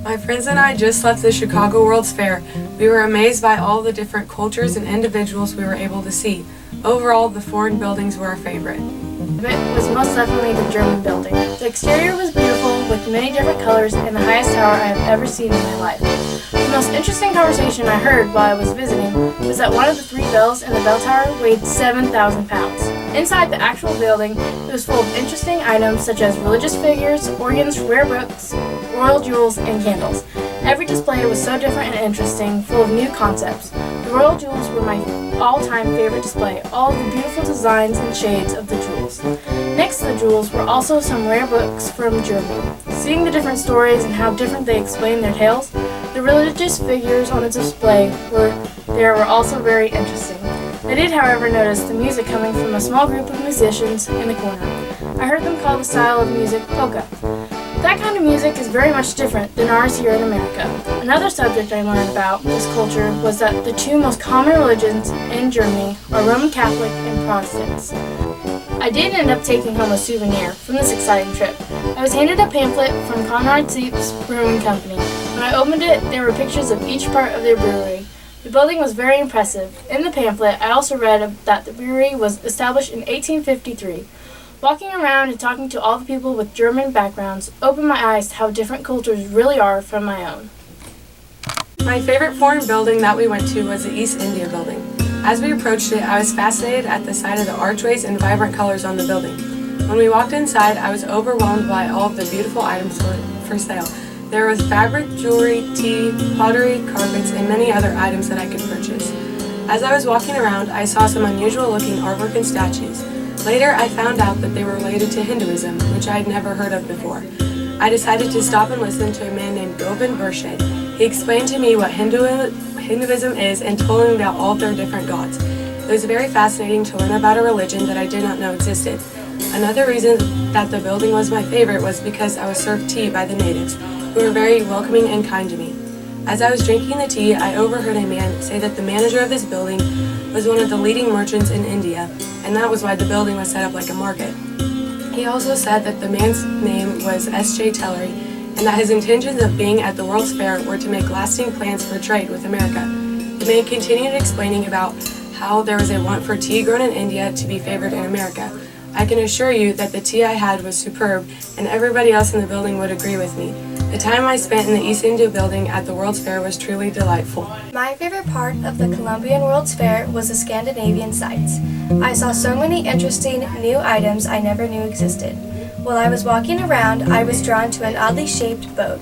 My friends and I just left the Chicago World's Fair. We were amazed by all the different cultures and individuals we were able to see. Overall, the foreign buildings were our favorite. It was most definitely the German building. The exterior was beautiful with many different colors and the highest tower I have ever seen in my life. The most interesting conversation I heard while I was visiting was that one of the 3 bells in the bell tower weighed 7,000 pounds. Inside the actual building, it was full of interesting items such as religious figures, organs, rare books, royal jewels, and candles. Every display was so different and interesting, full of new concepts. The royal jewels were my all-time favorite display, all of the beautiful designs and shades of the jewels. Next to the jewels were also some rare books from Germany. Seeing the different stories and how different they explained their tales, the religious figures on the display were also very interesting. I did, however, notice the music coming from a small group of musicians in the corner. I heard them call the style of music polka. That kind of music is very much different than ours here in America. Another subject I learned about this culture was that the 2 most common religions in Germany are Roman Catholic and Protestants. I did end up taking home a souvenir from this exciting trip. I was handed a pamphlet from Conrad Zeep's Brewing Company. When I opened it, there were pictures of each part of their brewery. The building was very impressive. In the pamphlet, I also read that the brewery was established in 1853. Walking around and talking to all the people with German backgrounds opened my eyes to how different cultures really are from my own. My favorite foreign building that we went to was the East India Building. As we approached it, I was fascinated at the sight of the archways and vibrant colors on the building. When we walked inside, I was overwhelmed by all of the beautiful items for sale. There was fabric, jewelry, tea, pottery, carpets, and many other items that I could purchase. As I was walking around, I saw some unusual looking artwork and statues. Later, I found out that they were related to Hinduism, which I had never heard of before. I decided to stop and listen to a man named Govind Burshid. He explained to me what Hinduism is and told me about all of their different gods. It was very fascinating to learn about a religion that I did not know existed. Another reason that the building was my favorite was because I was served tea by the natives, who were very welcoming and kind to me. As I was drinking the tea, I overheard a man say that the manager of this building was one of the leading merchants in India, and that was why the building was set up like a market. He also said that the man's name was S.J. Tellery, and that his intentions of being at the World's Fair were to make lasting plans for trade with America. The man continued explaining about how there was a want for tea grown in India to be favored in America. I can assure you that the tea I had was superb, and everybody else in the building would agree with me. The time I spent in the East India Building at the World's Fair was truly delightful. My favorite part of the Colombian World's Fair was the Scandinavian sites. I saw so many interesting new items I never knew existed. While I was walking around, I was drawn to an oddly shaped boat.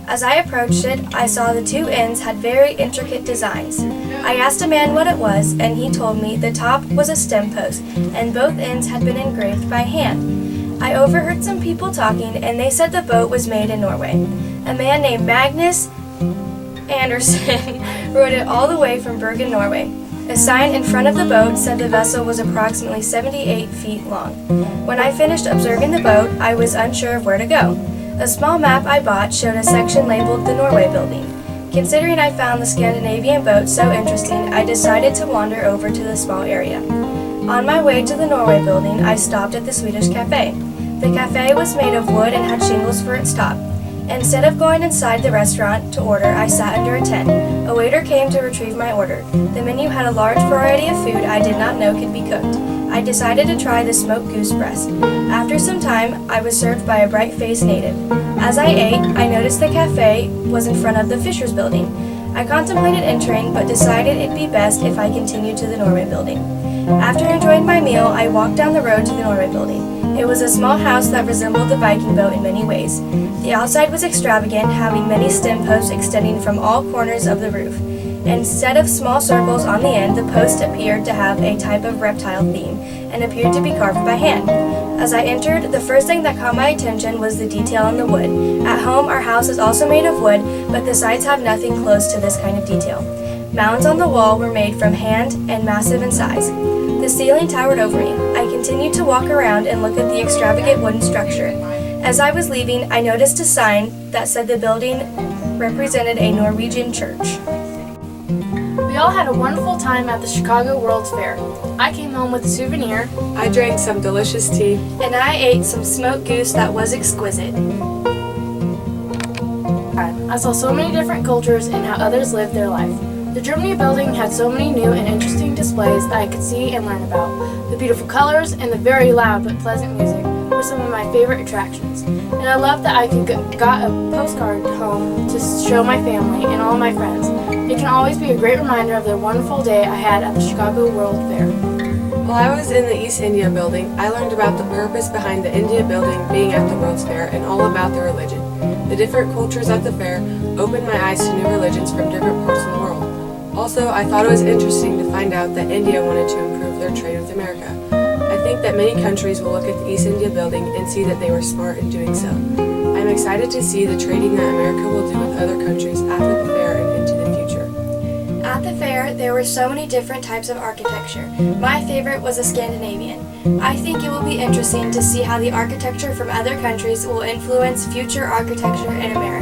As I approached it, I saw the 2 ends had very intricate designs. I asked a man what it was, and he told me the top was a stem post, and both ends had been engraved by hand. I overheard some people talking, and they said the boat was made in Norway. A man named Magnus Anderson rowed it all the way from Bergen, Norway. A sign in front of the boat said the vessel was approximately 78 feet long. When I finished observing the boat, I was unsure of where to go. A small map I bought showed a section labeled the Norway Building. Considering I found the Scandinavian boat so interesting, I decided to wander over to the small area. On my way to the Norway Building, I stopped at the Swedish cafe. The cafe was made of wood and had shingles for its top. Instead of going inside the restaurant to order, I sat under a tent. A waiter came to retrieve my order. The menu had a large variety of food I did not know could be cooked. I decided to try the smoked goose breast. After some time, I was served by a bright-faced native. As I ate, I noticed the cafe was in front of the Fisher's Building. I contemplated entering, but decided it'd be best if I continued to the Norway Building. After enjoying my meal, I walked down the road to the Norway Building. It was a small house that resembled the Viking boat in many ways. The outside was extravagant, having many stem posts extending from all corners of the roof. Instead of small circles on the end, the posts appeared to have a type of reptile theme and appeared to be carved by hand. As I entered, the first thing that caught my attention was the detail on the wood. At home, our house is also made of wood, but the sides have nothing close to this kind of detail. Mounds on the wall were made from hand and massive in size. The ceiling towered over me. I continued to walk around and look at the extravagant wooden structure. As I was leaving, I noticed a sign that said the building represented a Norwegian church. We all had a wonderful time at the Chicago World's Fair. I came home with a souvenir, I drank some delicious tea, and I ate some smoked goose that was exquisite. I saw so many different cultures and how others lived their life. The Germany building had so many new and interesting displays that I could see and learn about. The beautiful colors and the very loud but pleasant music were some of my favorite attractions. And I loved that I got a postcard home to show my family and all my friends. It can always be a great reminder of the wonderful day I had at the Chicago World Fair. While I was in the East India Building, I learned about the purpose behind the India Building being at the World's Fair and all about the religion. The different cultures at the fair opened my eyes to new religions from different parts of the world. Also, I thought it was interesting to find out that India wanted to improve their trade with America. I think that many countries will look at the East India Building and see that they were smart in doing so. I'm excited to see the trading that America will do with other countries after the fair and into the future. At the fair, there were so many different types of architecture. My favorite was a Scandinavian. I think it will be interesting to see how the architecture from other countries will influence future architecture in America.